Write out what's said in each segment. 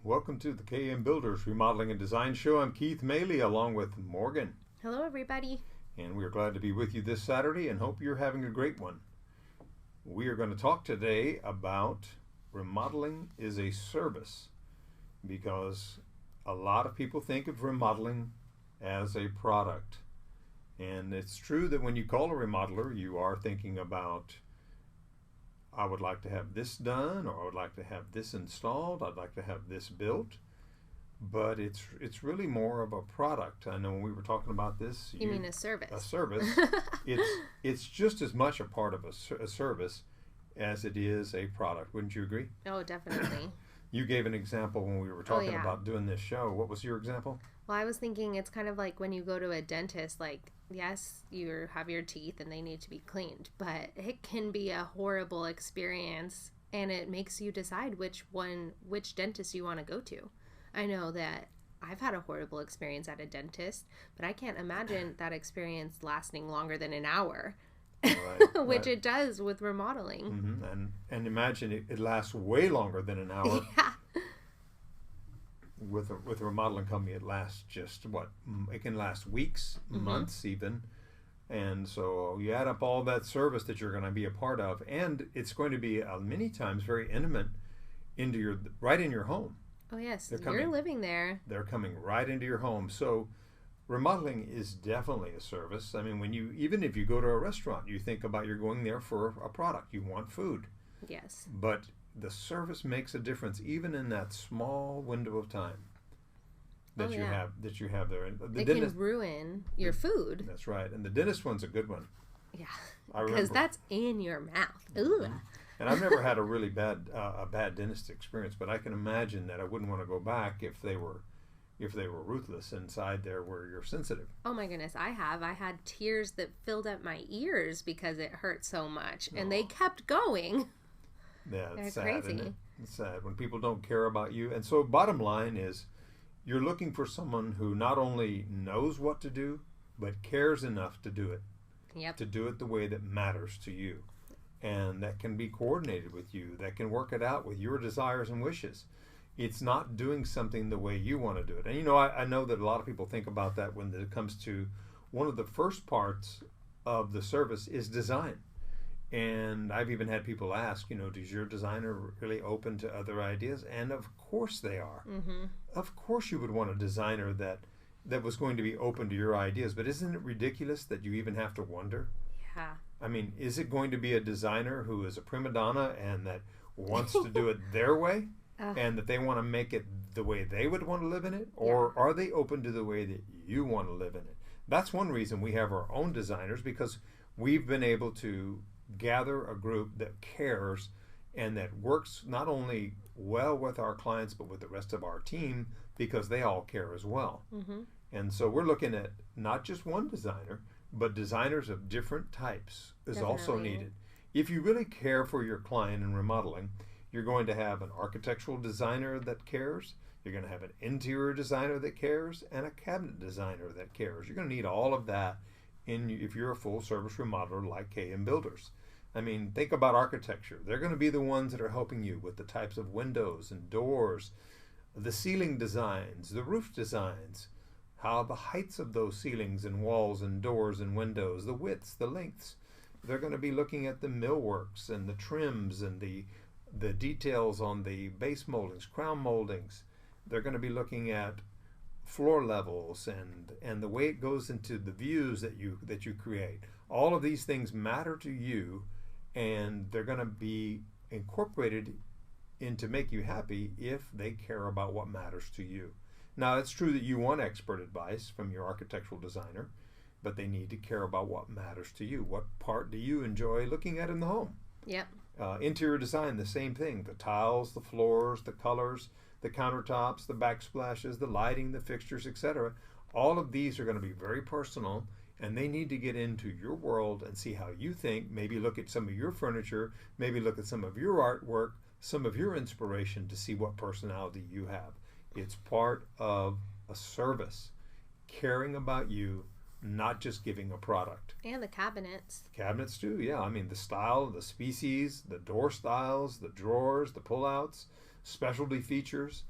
Welcome to the KM Builders Remodeling and Design Show. I'm Keith Maley along with Morgan. Hello, everybody. And we're glad to be with you this Saturday and hope you're having a great one. We are going to talk today about remodeling is a service, because a lot of people think of remodeling as a product. And it's true that when you call a remodeler, you are thinking about, I would like to have this done, or I would like to have this installed, I'd like to have this built. But it's really more of a product. I know when we were talking about this. You mean a service? A service. it's just as much a part of a service as it is a product. Wouldn't you agree? Oh, definitely. You gave an example when we were talking about doing this show. What was your example? Well, I was thinking it's kind of like when you go to a dentist, like, yes, you have your teeth and they need to be cleaned, but it can be a horrible experience, and it makes you decide which dentist you want to go to. I know that I've had a horrible experience at a dentist, but I can't imagine that experience lasting longer than an hour, right, which it does with remodeling. Mm-hmm. And imagine it lasts way longer than an hour. Yeah. With a remodeling company, it lasts just it can last weeks, months even. And so you add up all that service that you're going to be a part of, and it's going to be many times very intimate right in your home. Oh yes, you're living there. They're coming right into your home. So remodeling is definitely a service. I mean, even if you go to a restaurant, you think about you're going there for a product. You want food. Yes. But the service makes a difference even in that small window of time that you have there. It can ruin your food. That's right. And the dentist one's a good one. Yeah. Because that's in your mouth. Ooh. And I've never had a really bad dentist experience, but I can imagine that I wouldn't want to go back if they were ruthless inside there where you're sensitive. Oh my goodness, I had tears that filled up my ears because it hurt so much, and they kept going. Yeah, it's sad, crazy. isn't it? It's sad when people don't care about you. And so bottom line is, you're looking for someone who not only knows what to do, but cares enough to do it. Yep. To do it the way that matters to you. And that can be coordinated with you, that can work it out with your desires and wishes. It's not doing something the way you want to do it. And I know that a lot of people think about that when it comes to one of the first parts of the service is design. And I've even had people ask, does your designer really open to other ideas? And of course they are. Mm-hmm. Of course you would want a designer that was going to be open to your ideas. But isn't it ridiculous that you even have to wonder? Yeah. I mean, is it going to be a designer who is a prima donna and that wants to do it their way and that they want to make it the way they would want to live in it? Or are they open to the way that you want to live in it? That's one reason we have our own designers, because we've been able to gather a group that cares and that works not only well with our clients but with the rest of our team, because they all care as well. Mm-hmm. And so we're looking at not just one designer, but designers of different types is also needed. If you really care for your client in remodeling, you're going to have an architectural designer that cares, you're going to have an interior designer that cares, and a cabinet designer that cares. You're going to need all of that if you're a full service remodeler like KM Builders. I mean, think about architecture. They're going to be the ones that are helping you with the types of windows and doors, the ceiling designs, the roof designs, how the heights of those ceilings and walls and doors and windows, the widths, the lengths. They're going to be looking at the millworks and the trims and the details on the base moldings, crown moldings. They're going to be looking at floor levels and the way it goes into the views that you create. All of these things matter to you, and they're going to be incorporated in to make you happy if they care about what matters to you. Now, it's true that you want expert advice from your architectural designer, but they need to care about what matters to you. What part do you enjoy looking at in the home? Yep. Interior design, the same thing. The tiles, the floors, the colors, the countertops, the backsplashes, the lighting, the fixtures, etc. All of these are going to be very personal, and they need to get into your world and see how you think, maybe look at some of your furniture, maybe look at some of your artwork, some of your inspiration to see what personality you have. It's part of a service, caring about you, not just giving a product. And the cabinets. Cabinets too, yeah. I mean, the style, the species, the door styles, the drawers, the pullouts, specialty features.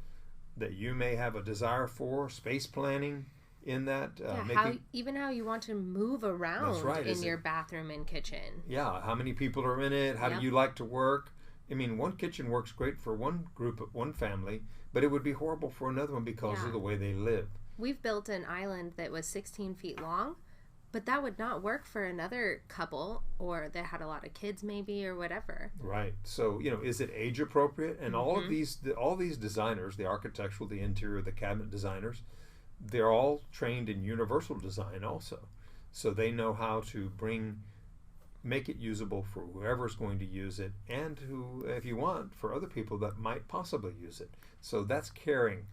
that you may have a desire for, space planning in that. How you want to move around in your bathroom and kitchen. Yeah, how many people are in it? How do you like to work? I mean, one kitchen works great for one group, one family, but it would be horrible for another one because of the way they live. We've built an island that was 16 feet long, but that would not work for another couple, or that had a lot of kids maybe, or whatever. Right. So, is it age appropriate? And all these designers, the architectural, the interior, the cabinet designers, they're all trained in universal design also. So they know how to make it usable for whoever's going to use it, and who, if you want, for other people that might possibly use it. So that's caring.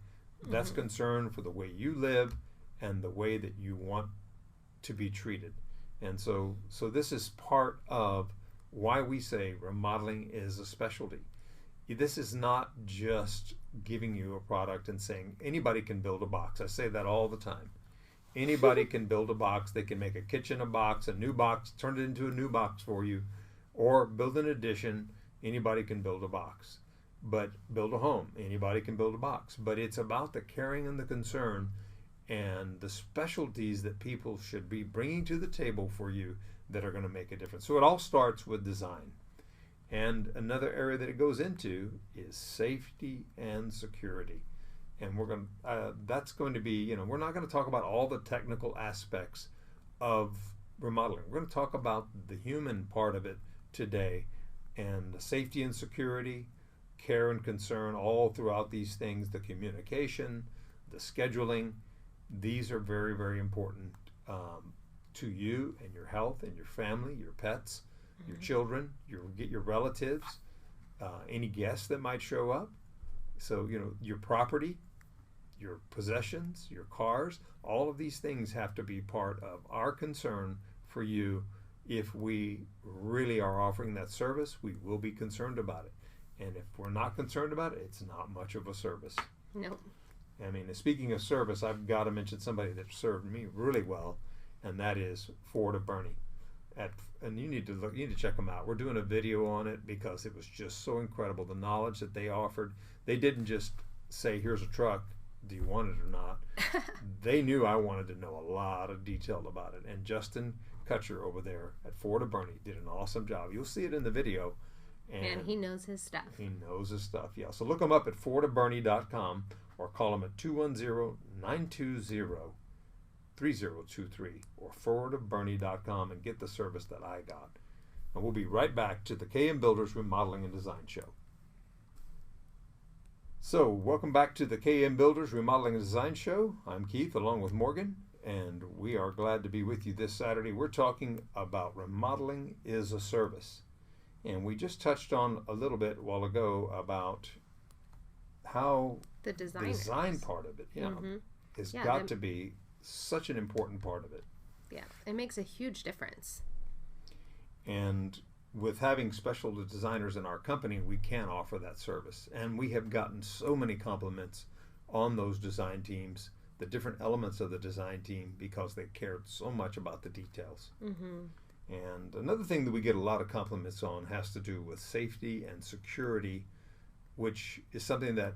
That's concern for the way you live and the way that you want to be treated. And so this is part of why we say remodeling is a specialty. This is not just giving you a product and saying anybody can build a box. I say that all the time. Anybody can build a box. They can make a kitchen a box, a new box, turn it into a new box for you, or build an addition. Anybody can build a box. But build a home. Anybody can build a box. But it's about the caring and the concern and the specialties that people should be bringing to the table for you that are going to make a difference. So it all starts with design. And another area that it goes into is safety and security. And that's going to be, we're not going to talk about all the technical aspects of remodeling. We're going to talk about the human part of it today, and the safety and security, care and concern all throughout these things, the communication, the scheduling. These are very, very important to you and your health and your family, your pets, your children, your relatives, any guests that might show up. So, your property, your possessions, your cars, all of these things have to be part of our concern for you. If we really are offering that service, we will be concerned about it. And if we're not concerned about it, it's not much of a service. Nope. I mean, speaking of service, I've got to mention somebody that served me really well, and that is Ford of Bernie. And you need to check them out. We're doing a video on it because it was just so incredible, the knowledge that they offered. They didn't just say, here's a truck, do you want it or not? They knew I wanted to know a lot of detail about it. And Justin Kutcher over there at Ford of Bernie did an awesome job. You'll see it in the video. And he knows his stuff. He knows his stuff, yeah. So look him up at fordofbernie.com or call him at 210-920-3023 or fordofbernie.com and get the service that I got. And we'll be right back to the KM Builders Remodeling and Design Show. So, welcome back to the KM Builders Remodeling and Design Show. I'm Keith along with Morgan, and we are glad to be with you this Saturday. We're talking about remodeling is a service. And we just touched on a little bit a while ago about how the design part of it, has got to be such an important part of it. Yeah, it makes a huge difference. And with having special designers in our company, we can offer that service. And we have gotten so many compliments on those design teams, the different elements of the design team, because they cared so much about the details. And another thing that we get a lot of compliments on has to do with safety and security, which is something that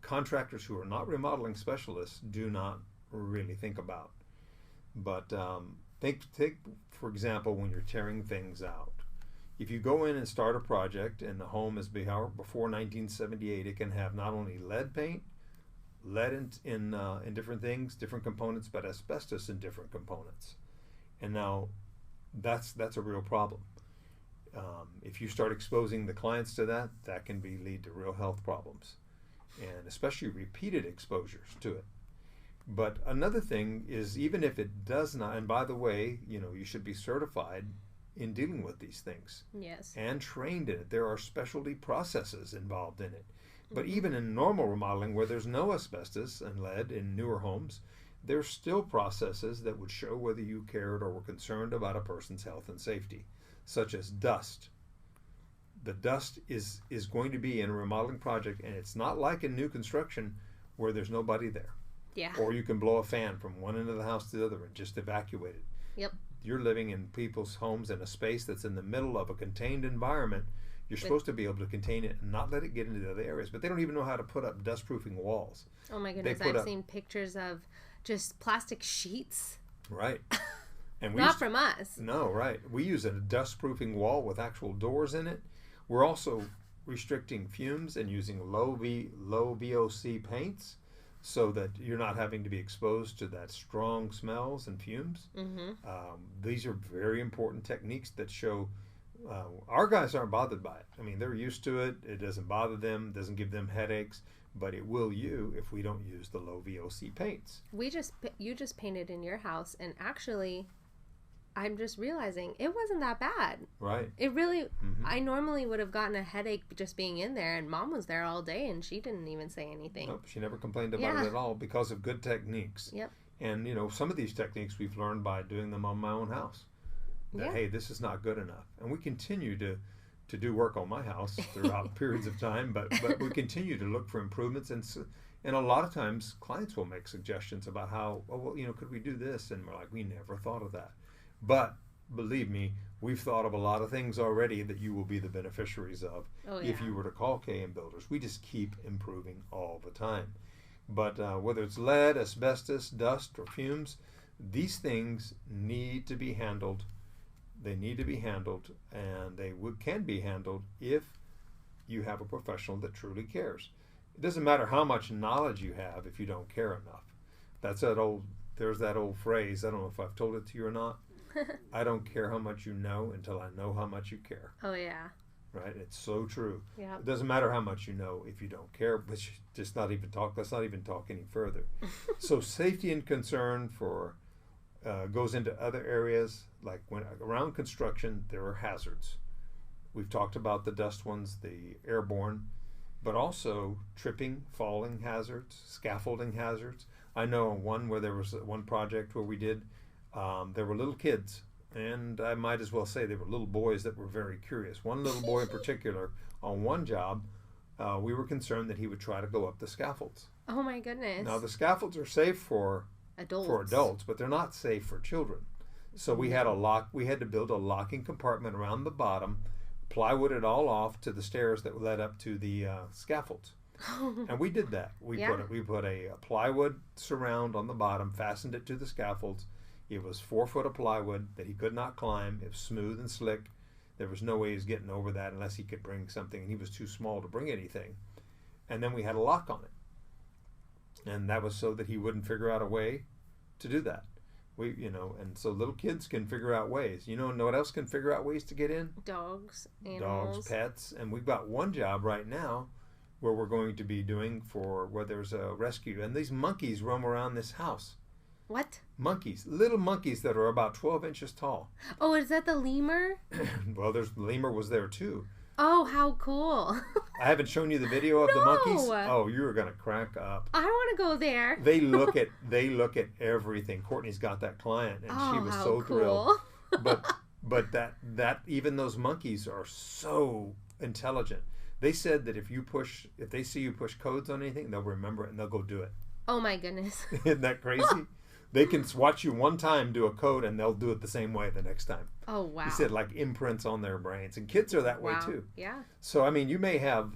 contractors who are not remodeling specialists do not really think about. But take, for example, when you're tearing things out. If you go in and start a project and the home is before 1978, it can have not only lead paint, lead in different things, different components, but asbestos in different components. And now that's a real problem. If you start exposing the clients to that, that can lead to real health problems, and especially repeated exposures to it. But another thing is, even if it does not, and by the way, you should be certified in dealing with these things. Yes. And trained in it. There are specialty processes involved in it. But even in normal remodeling, where there's no asbestos and lead in newer homes, there's still processes that would show whether you cared or were concerned about a person's health and safety, such as dust. The dust is going to be in a remodeling project, and it's not like in new construction where there's nobody there. Yeah. Or you can blow a fan from one end of the house to the other and just evacuate it. Yep. You're living in people's homes in a space that's in the middle of a contained environment. You're supposed to be able to contain it and not let it get into the other areas. But they don't even know how to put up dust-proofing walls. Oh my goodness, I've seen pictures of just plastic sheets. Right. And not from us. No, right. We use a dust-proofing wall with actual doors in it. We're also restricting fumes and using low VOC paints so that you're not having to be exposed to that strong smells and fumes. These are very important techniques that show our guys aren't bothered by it. I mean, they're used to it. It doesn't bother them, doesn't give them headaches, but it will you if we don't use the low VOC paints. You just painted in your house, and actually, I'm just realizing it wasn't that bad. Right. It really, I normally would have gotten a headache just being in there, and Mom was there all day, and she didn't even say anything. Nope, she never complained about it at all because of good techniques. Yep. And, some of these techniques we've learned by doing them on my own house. That, hey, this is not good enough. And we continue to do work on my house throughout periods of time, but we continue to look for improvements. And a lot of times clients will make suggestions about how, could we do this? And we're like, we never thought of that. But believe me, we've thought of a lot of things already that you will be the beneficiaries of if you were to call KM Builders. We just keep improving all the time. But whether it's lead, asbestos, dust, or fumes, these things need to be handled. They need to be handled, and they can be handled if you have a professional that truly cares. It doesn't matter how much knowledge you have if you don't care enough. There's that old phrase, I don't know if I've told it to you or not. I don't care how much you know until I know how much you care. Oh, yeah. Right? It's so true. Yeah. It doesn't matter how much you know if you don't care, but let's not even talk any further. So safety and concern goes into other areas, like when around construction, there are hazards. We've talked about the dust ones, the airborne, but also tripping, falling hazards, scaffolding hazards. I know one where there was one project where we did, there were little kids, and I might as well say they were little boys that were very curious. One little boy in particular, on one job, we were concerned that he would try to go up the scaffolds. Oh my goodness. Now the scaffolds are safe for adults, but they're not safe for children. So we had to build a locking compartment around the bottom, plywood it all off to the stairs that led up to the scaffolds. And we did that. We put a plywood surround on the bottom, fastened it to the scaffolds. It was 4 foot of plywood that he could not climb. It was smooth and slick. There was no way he was getting over that unless he could bring something, and he was too small to bring anything. And then we had a lock on it. And that was so that he wouldn't figure out a way to do that. And so little kids can figure out ways. You know what else can figure out ways to get in? Dogs, animals. Dogs, pets. And we've got one job right now where we're going to be doing where there's a rescue. And these monkeys roam around this house. What? Monkeys. Little monkeys that are about 12 inches tall. Oh, is that the lemur? Well, the lemur was there too. Oh, how cool. I haven't shown you the video of the monkeys. Oh, you're going to crack up. I want to go there. They look at everything. Courtney's got that client, and she was so thrilled. But that even those monkeys are so intelligent. They said that if they see you push codes on anything, they'll remember it and they'll go do it. Oh my goodness. Isn't that crazy? They can watch you one time do a code and they'll do it the same way the next time. Oh, wow. He said like imprints on their brains. And kids are that way too. Yeah. So I mean, you may have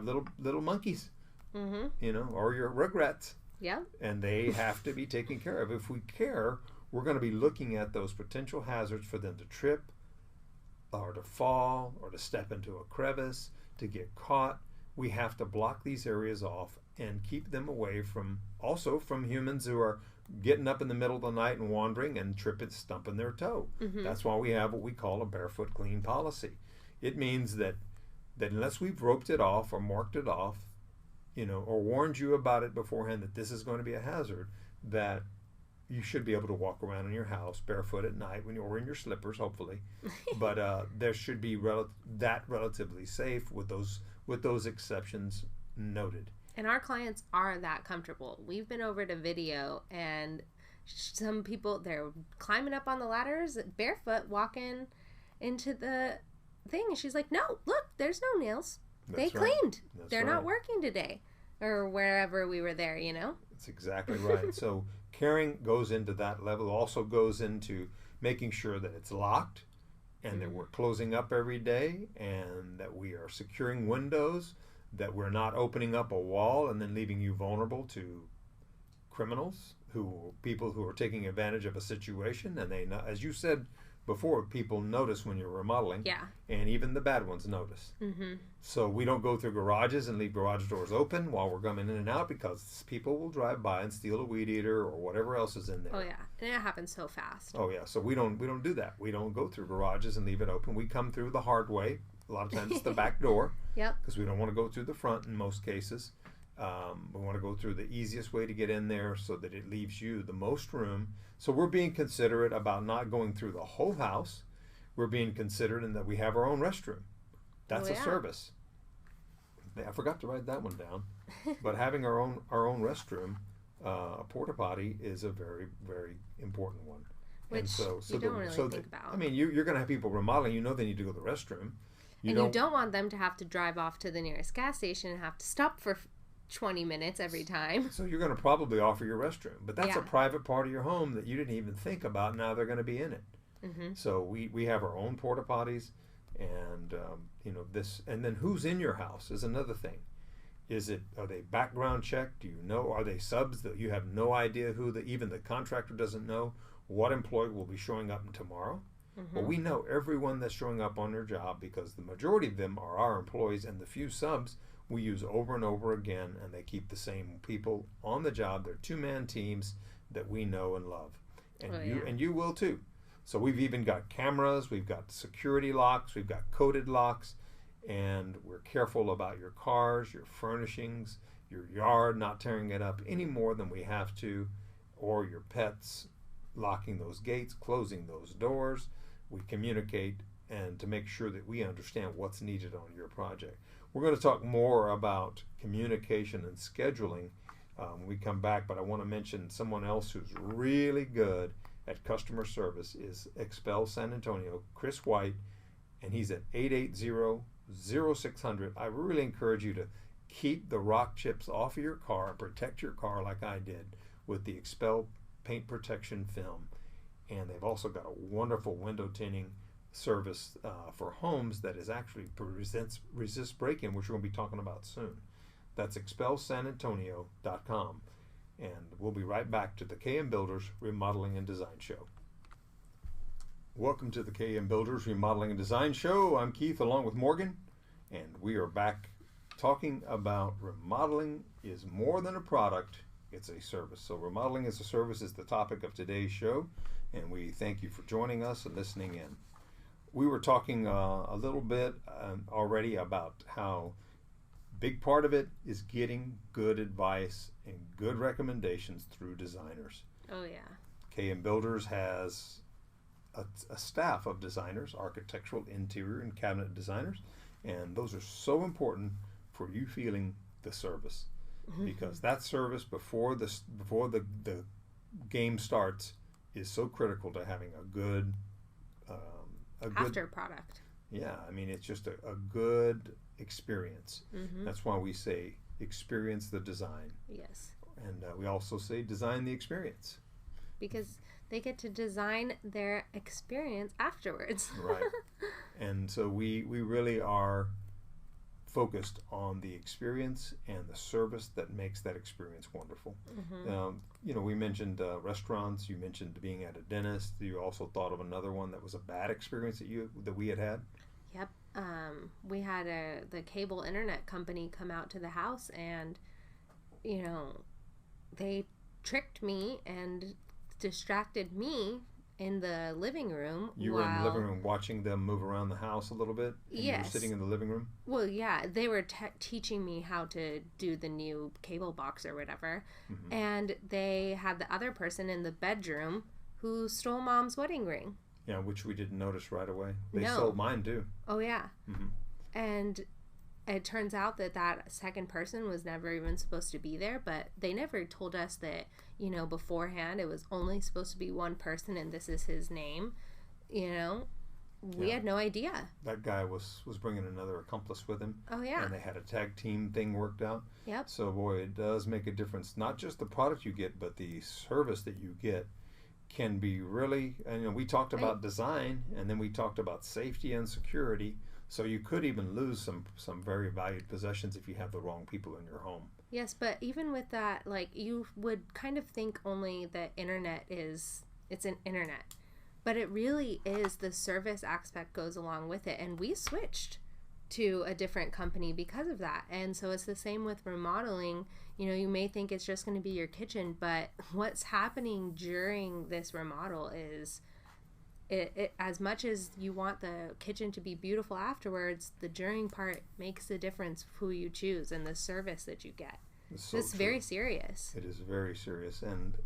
little monkeys, or your Rugrats. Yeah. And they have to be taken care of. If we care, we're going to be looking at those potential hazards for them to trip or to fall or to step into a crevice, to get caught. We have to block these areas off and keep them away from humans who are getting up in the middle of the night and wandering and stumping their toe. That's why we have what we call a barefoot clean policy. It means that unless we've roped it off or marked it off, or warned you about it beforehand that this is going to be a hazard, that you should be able to walk around in your house barefoot at night or in your slippers, hopefully. But there should be relatively safe with those exceptions noted. And our clients are that comfortable. We've been over to video, and some people, they're climbing up on the ladders barefoot, walking into the thing. And she's like, no, look, there's no nails. They cleaned. They're not working today. Or wherever we were there, That's exactly right. So caring goes into that level, also goes into making sure that it's locked and that we're closing up every day, and that we are securing windows, that we're not opening up a wall and then leaving you vulnerable to criminals, people who are taking advantage of a situation. And they know, as you said before, people notice when you're remodeling. Yeah. And even the bad ones notice. So we don't go through garages and leave garage doors open while we're coming in and out, because people will drive by and steal a weed eater or whatever else is in there. Oh yeah, and it happens so fast. Oh yeah, so we don't do that. We don't go through garages and leave it open. We come through the hard way. A lot of times it's the back door. Yep. Because we don't want to go through the front in most cases. We want to go through the easiest way to get in there so that it leaves you the most room. So we're being considerate about not going through the whole house. We're being considerate in that we have our own restroom. That's a service. I forgot to write that one down. But having our own restroom, a porta potty, is a very, very important one. Which and so you don't really think about. I mean, you're going to have people remodeling. You know they need to go to the restroom. You don't want them to have to drive off to the nearest gas station and have to stop for 20 minutes every time. So you're going to probably offer your restroom. But that's a private part of your home that you didn't even think about. Now they're going to be in it. So we have our own porta potties. And, this. And then who's in your house is another thing. Are they background checked? Do you know? Are they subs that you have no idea even the contractor doesn't know what employee will be showing up tomorrow? Well, we know everyone that's showing up on their job, because the majority of them are our employees, and the few subs we use over and over again, and they keep the same people on the job. They're two-man teams that we know and love. And you will too. So we've even got cameras, we've got security locks, we've got coded locks, and we're careful about your cars, your furnishings, your yard, not tearing it up any more than we have to, or your pets, locking those gates, closing those doors. We communicate and to make sure that we understand what's needed on your project. We're going to talk more about communication and scheduling when we come back, but I want to mention someone else who's really good at customer service is Expel San Antonio, Chris White, and he's at 880-0600. I really encourage you to keep the rock chips off of your car and protect your car like I did with the Expel paint protection film. And they've also got a wonderful window tinting service for homes that is actually resist break-in, which we're going to be talking about soon. That's expelsanantonio.com. And we'll be right back to the KM Builders Remodeling and Design Show. Welcome to the KM Builders Remodeling and Design Show. I'm Keith along with Morgan, and we are back talking about remodeling is more than a product, it's a service. So remodeling as a service is the topic of today's show, and we thank you for joining us and listening in. We were talking a little bit already about how big part of it is getting good advice and good recommendations through designers. Oh yeah. KM Builders has a staff of designers, architectural, interior, and cabinet designers, and those are so important for you feeling the service, because that service before the game starts is so critical to having a good after product. Yeah, I mean, it's just a good experience. That's why we say experience the design. Yes. And we also say design the experience. Because they get to design their experience afterwards. Right. And so we really are focused on the experience and the service that makes that experience wonderful. We mentioned restaurants. You mentioned being at a dentist. You also thought of another one that was a bad experience that we had. Yep. We had the cable internet company come out to the house, and they tricked me and distracted me in the living room. You were in the living room watching them move around the house a little bit? And yes. You were sitting in the living room? Well, yeah. They were teaching me how to do the new cable box or whatever. And they had the other person in the bedroom who stole Mom's wedding ring. Yeah, which we didn't notice right away. They stole mine too. Oh, yeah. And it turns out that second person was never even supposed to be there, but they never told us that, beforehand it was only supposed to be one person and this is his name. We had no idea. That guy was bringing another accomplice with him. Oh, yeah. And they had a tag team thing worked out. Yep. So, boy, it does make a difference. Not just the product you get, but the service that you get can be really, and we talked about design, and then we talked about safety and security. So you could even lose some very valued possessions if you have the wrong people in your home. Yes, but even with that, like, you would kind of think only the internet it's an internet, but it really is, the service aspect goes along with it, and we switched to a different company because of that. And so it's the same with remodeling. You may think it's just going to be your kitchen, but what's happening during this remodel is it as much as you want the kitchen to be beautiful afterwards, the during part makes the difference of who you choose and the service that you get. It's very serious. It is very serious, and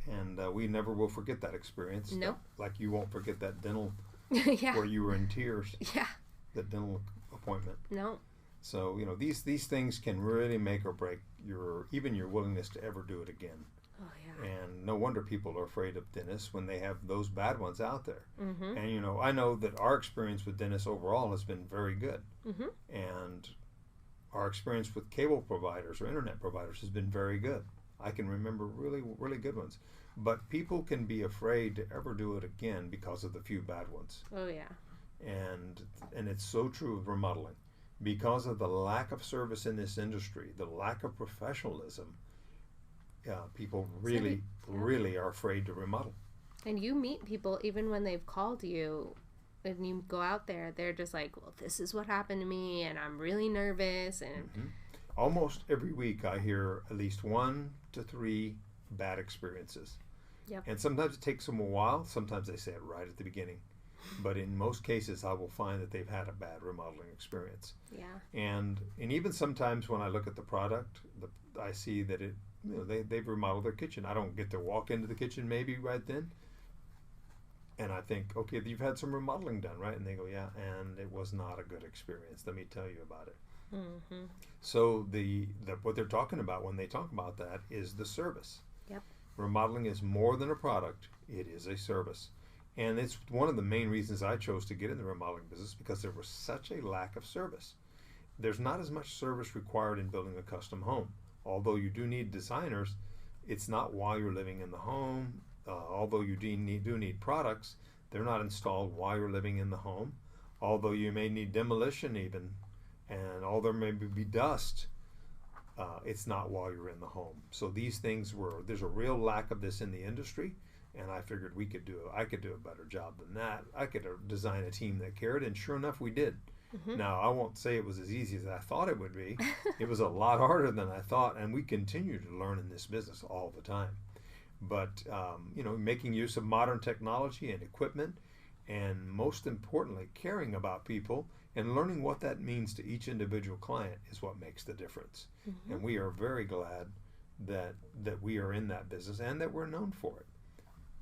we never will forget that experience. Nope. Like you won't forget that dental yeah. where you were in tears. Yeah. That dental appointment. No. So these things can really make or break your willingness to ever do it again. Oh yeah. And no wonder people are afraid of dentists when they have those bad ones out there. Mm-hmm. And I know that our experience with dentists overall has been very good. Mm-hmm. And our experience with cable providers or internet providers has been very good. I can remember really, really good ones. But people can be afraid to ever do it again because of the few bad ones. Oh yeah. And it's so true of remodeling. Because of the lack of service in this industry, the lack of professionalism, people really are afraid to remodel. And you meet people even when they've called you, and you go out there, they're just like, well, this is what happened to me, and I'm really nervous. And almost every week I hear at least 1 to 3 bad experiences. Yep. And sometimes it takes them a while. Sometimes they say it right at the beginning. But in most cases, I will find that they've had a bad remodeling experience. Yeah. And even sometimes when I look at the product, I see that they've remodeled their kitchen. I don't get to walk into the kitchen maybe right then. And I think, okay, you've had some remodeling done, right? And they go, yeah, and it was not a good experience. Let me tell you about it. Mm-hmm. So what they're talking about when they talk about that is the service. Yep. Remodeling is more than a product. It is a service. And it's one of the main reasons I chose to get in the remodeling business, because there was such a lack of service. There's not as much service required in building a custom home. Although you do need designers, it's not while you're living in the home. Although you do need products, they're not installed while you're living in the home. Although you may need demolition even, and although there may be dust, it's not while you're in the home. So these things there's a real lack of this in the industry. And I figured I could do a better job than that. I could design a team that cared, and sure enough, we did. Mm-hmm. Now, I won't say it was as easy as I thought it would be. It was a lot harder than I thought, and we continue to learn in this business all the time. But, making use of modern technology and equipment, and most importantly, caring about people and learning what that means to each individual client is what makes the difference. Mm-hmm. And we are very glad that we are in that business and that we're known for it.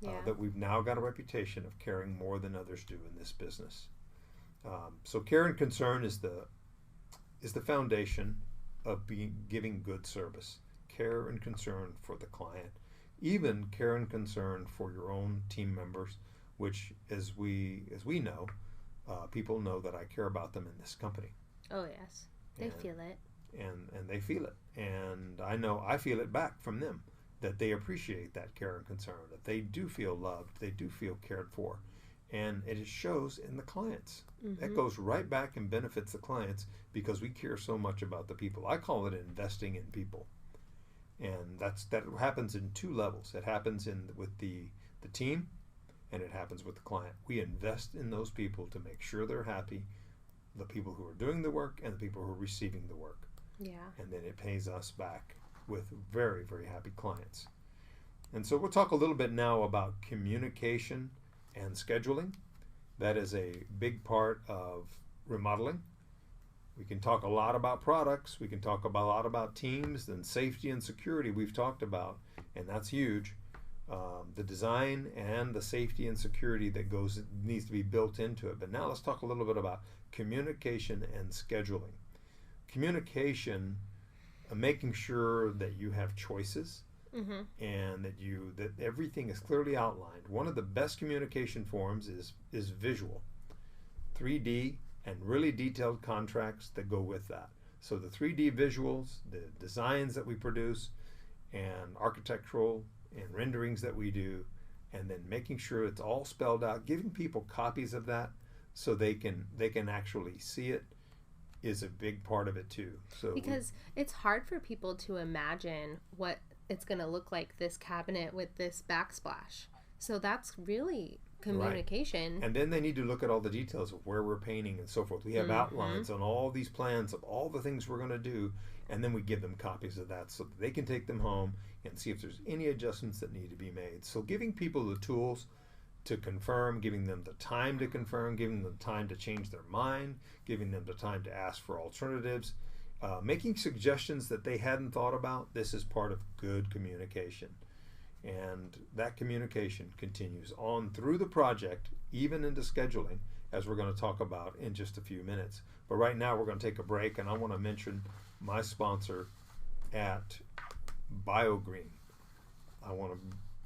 Yeah. That we've now got a reputation of caring more than others do in this business. So care and concern is the foundation of giving good service. Care and concern for the client, even care and concern for your own team members, which as we know, people know that I care about them in this company. Oh yes, they feel it. And they feel it, and I know I feel it back from them. That they appreciate that care and concern, that they do feel loved, they do feel cared for. And it shows in the clients. Mm-hmm. That goes right back and benefits the clients because we care so much about the people. I call it investing in people. And that happens in 2 levels. It happens with the team, and it happens with the client. We invest in those people to make sure they're happy, the people who are doing the work and the people who are receiving the work. Yeah. And then it pays us back with very, very happy clients. And so we'll talk a little bit now about communication and scheduling. That is a big part of remodeling. We can talk a lot about products. We can talk a lot about teams, and safety and security we've talked about, and that's huge. The design and the safety and security that needs to be built into it. But now let's talk a little bit about communication and scheduling. Communication, making sure that you have choices, mm-hmm. and that everything is clearly outlined. One of the best communication forms is visual, 3D, and really detailed contracts that go with that. So the 3D visuals, the designs that we produce, and architectural and renderings that we do, and then making sure it's all spelled out, giving people copies of that so they can actually see it is a big part of it too. So because it's hard for people to imagine what it's going to look like, this cabinet with this backsplash. So that's really communication. Right. And then they need to look at all the details of where we're painting and so forth. We have outlines on all these plans of all the things we're going to do, and then we give them copies of that so that they can take them home and see if there's any adjustments that need to be made. So giving people the tools to confirm, giving them the time to confirm, giving them time to change their mind, giving them the time to ask for alternatives, making suggestions that they hadn't thought about. This is part of good communication. And that communication continues on through the project, even into scheduling, as we're going to talk about in just a few minutes. But right now we're going to take a break, and I want to mention my sponsor at BioGreen.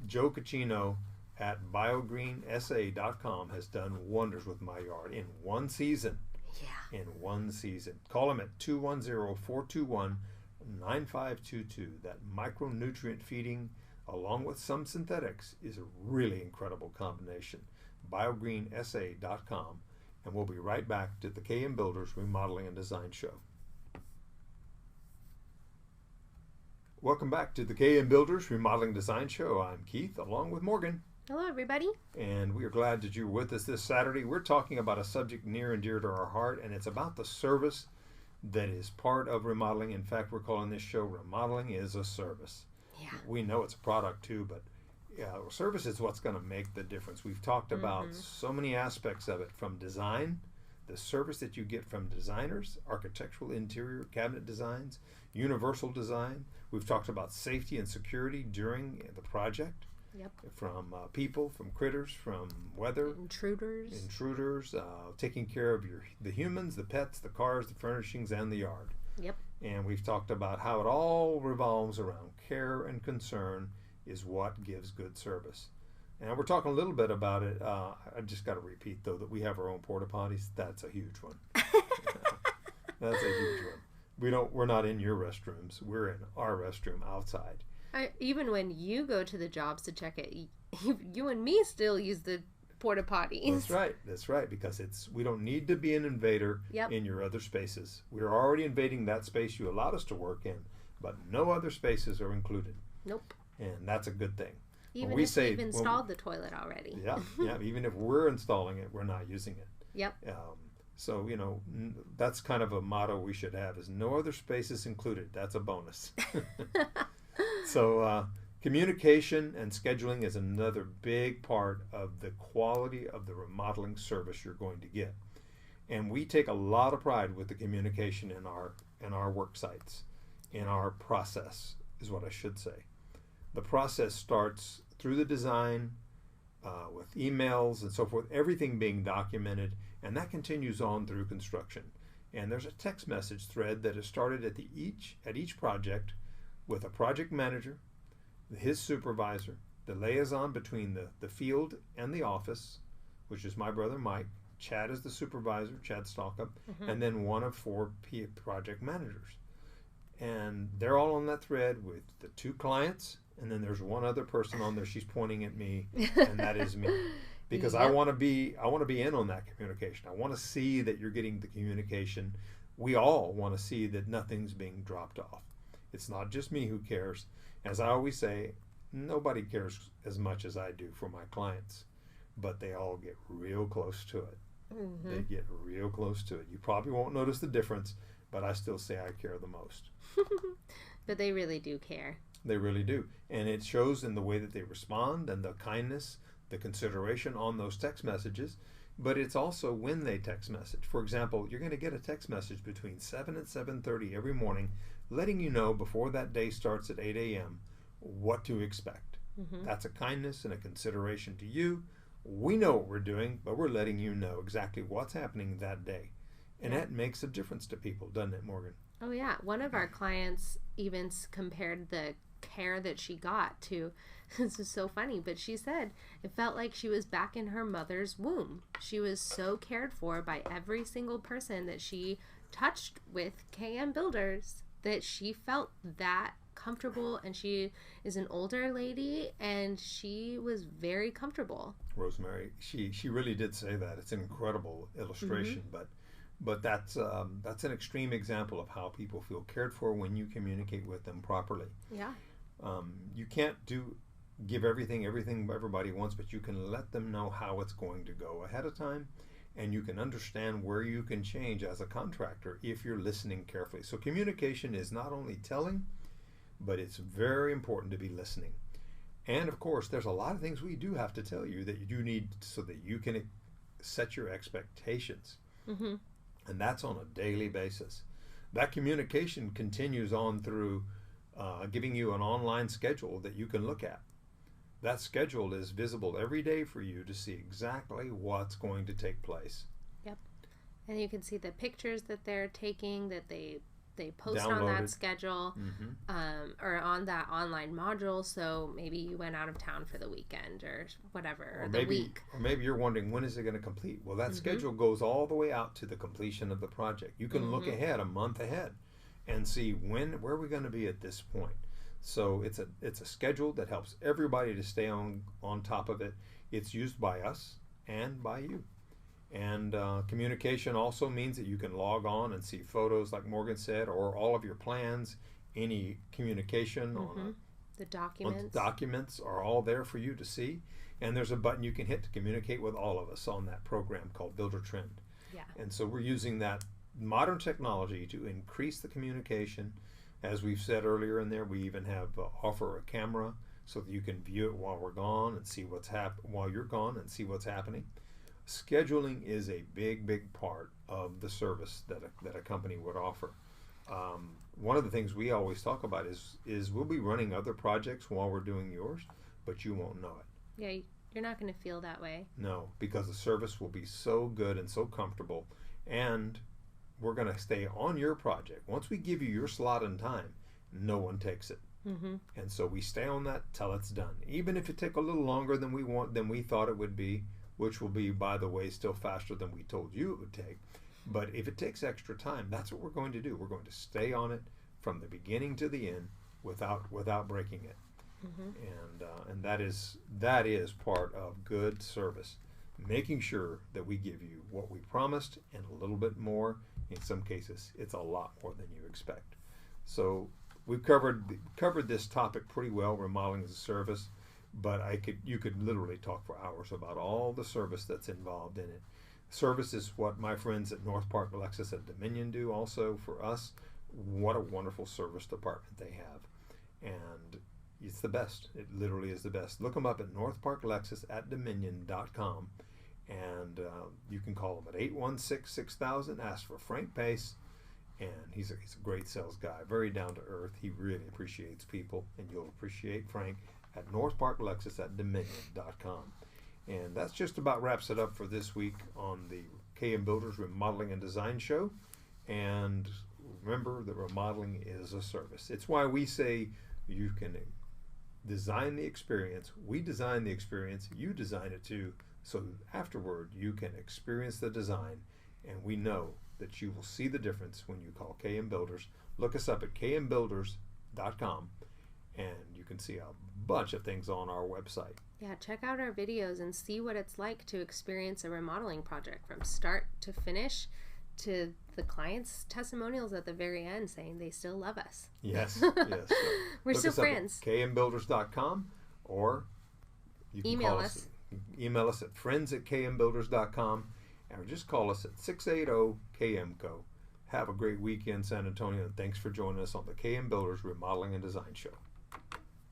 Joe Caccino at biogreensa.com has done wonders with my yard in one season. Yeah. In one season. Call him at 210-421-9522. That micronutrient feeding, along with some synthetics, is a really incredible combination. biogreensa.com. And we'll be right back to the KM Builders Remodeling and Design Show. Welcome back to the KM Builders Remodeling Design Show. I'm Keith, along with Morgan. Hello, everybody. And we are glad that you're with us this Saturday. We're talking about a subject near and dear to our heart, and it's about the service that is part of remodeling. In fact, we're calling this show Remodeling is a Service. Yeah. We know it's a product too, but service is what's going to make the difference. We've talked about so many aspects of it, from design, the service that you get from designers, architectural interior cabinet designs, universal design. We've talked about safety and security during the project. Yep. From people, from critters, from weather, intruders, taking care of the humans, the pets, the cars, the furnishings, and the yard. Yep. And we've talked about how it all revolves around care and concern is what gives good service. And we're talking a little bit about it. I just got to repeat, though, that we have our own porta potties. That's a huge one. That's a huge one. We're not in your restrooms. We're in our restroom outside. Even when you go to the jobs to check it, you and me still use the porta potties. That's right, because we don't need to be an invader in your other spaces. We're already invading that space you allowed us to work in, but no other spaces are included. Nope. And that's a good good Even if we've installed the toilet already. Yeah, even if we're installing it, we're not using it. Yep. So, that's kind of a motto we should have, is no other spaces included. That's a bonus. So communication and scheduling is another big part of the quality of the remodeling service you're going to get. And we take a lot of pride with the communication in our work sites, in our process, is what I should say. The process starts through the design, with emails and so forth, everything being documented, and that continues on through construction. And there's a text message thread that is started at each project, with a project manager, his supervisor, the liaison between the field and the office, which is my brother Mike. Chad is the supervisor, Chad Stalkup, and then one of 4 project managers. And they're all on that thread with the 2 clients, and then there's one other person on there. She's pointing at me, and that is me. Because I want to be in on that communication. I want to see that you're getting the communication. We all want to see that nothing's being dropped off. It's not just me who cares. As I always say, nobody cares as much as I do for my clients, but they all get real close to it. They get real close to it. You probably won't notice the difference, but I still say I care the most. But they really do care. They really do. And it shows in the way that they respond, and the kindness, the consideration on those text messages. But it's also when they text message. For example, you're going to get a text message between 7 and 7:30 every morning, letting you know before that day starts at 8 a.m. what to expect. That's a kindness and a consideration to you. We know what we're doing, but we're letting you know exactly what's happening that day. And that makes a difference to people, doesn't it, Morgan? Oh, yeah. One of our clients even compared the care that she got to, this is so funny, but she said it felt like she was back in her mother's womb. She was so cared for by every single person that she touched with KM Builders that she felt that comfortable, and she is an older lady, and she was very comfortable. Rosemary, she really did say that. It's an incredible illustration, but that's an extreme example of how people feel cared for when you communicate with them properly. Yeah. You can't give everything everybody wants, but you can let them know how it's going to go ahead of time, and you can understand where you can change as a contractor if you're listening carefully. So communication is not only telling, but it's very important to be listening. And of course, there's a lot of things we do have to tell you that you do need so that you can set your expectations. Mm-hmm. And that's on a daily basis. That communication continues on through giving you an online schedule that you can look at. That schedule is visible every day for you to see exactly what's going to take place. Yep. And you can see the pictures that they're taking, that they post Downloaded. on that schedule, Mm-hmm. or on that online module. So maybe you went out of town for the weekend or whatever, or the week. Or maybe you're wondering, when is it going to complete? Well, that schedule goes all the way out to the completion of the project. You can look ahead, a month ahead, and see where are we going to be at this point. So it's a schedule that helps everybody to stay on top of it. It's used by us and by you. And communication also means that you can log on and see photos, like Morgan said, or all of your plans, any communication on the documents. Documents are all there for you to see. And there's a button you can hit to communicate with all of us on that program called Builder Trend. Yeah. And so we're using that modern technology to increase the communication. As we've said earlier in there, we even have offer a camera so that you can view it while we're gone and see while you're gone and see what's happening. Scheduling is a big part of the service that a company would offer. One of the things we always talk about is we'll be running other projects while we're doing yours, but you won't know it. Yeah, you're not going to feel that way. No, because the service will be so good and so comfortable, and we're going to stay on your project. Once we give you your slot and time, no one takes it. Mm-hmm. And so we stay on that till it's done. Even if it takes a little longer than we thought it would be, which will be, by the way, still faster than we told you it would take. But if it takes extra time, that's what we're going to do. We're going to stay on it from the beginning to the end without breaking it. Mm-hmm. And that is part of good service, making sure that we give you what we promised and a little bit more. In some cases, it's a lot more than you expect. So we've covered this topic pretty well, remodeling as a service, but you could literally talk for hours about all the service that's involved in it. Service is what my friends at North Park Lexus at Dominion do also for us. What a wonderful service department they have. And it's the best. It literally is the best. Look them up at northparklexus@dominion.com. And you can call him at 816-6000. Ask for Frank Pace, and he's a great sales guy, very down to earth. He really appreciates people, and you'll appreciate Frank at northparklexus@dominion.com. And that's just about wraps it up for this week on the KM Builders Remodeling and Design Show. And remember that remodeling is a service. It's why we say you can design the experience. We design the experience. You design it too. So afterward, you can experience the design, and we know that you will see the difference when you call KM Builders. Look us up at kmbuilders.com, and you can see a bunch of things on our website. Yeah, check out our videos and see what it's like to experience a remodeling project from start to finish, to the clients' testimonials at the very end saying they still love us. Yes, yes. So we're still friends. kmbuilders.com, or you can email us at friends@kmbuilders.com, or just call us at 680-KMCO. Have a great weekend, San Antonio, and thanks for joining us on the KM Builders Remodeling and Design Show.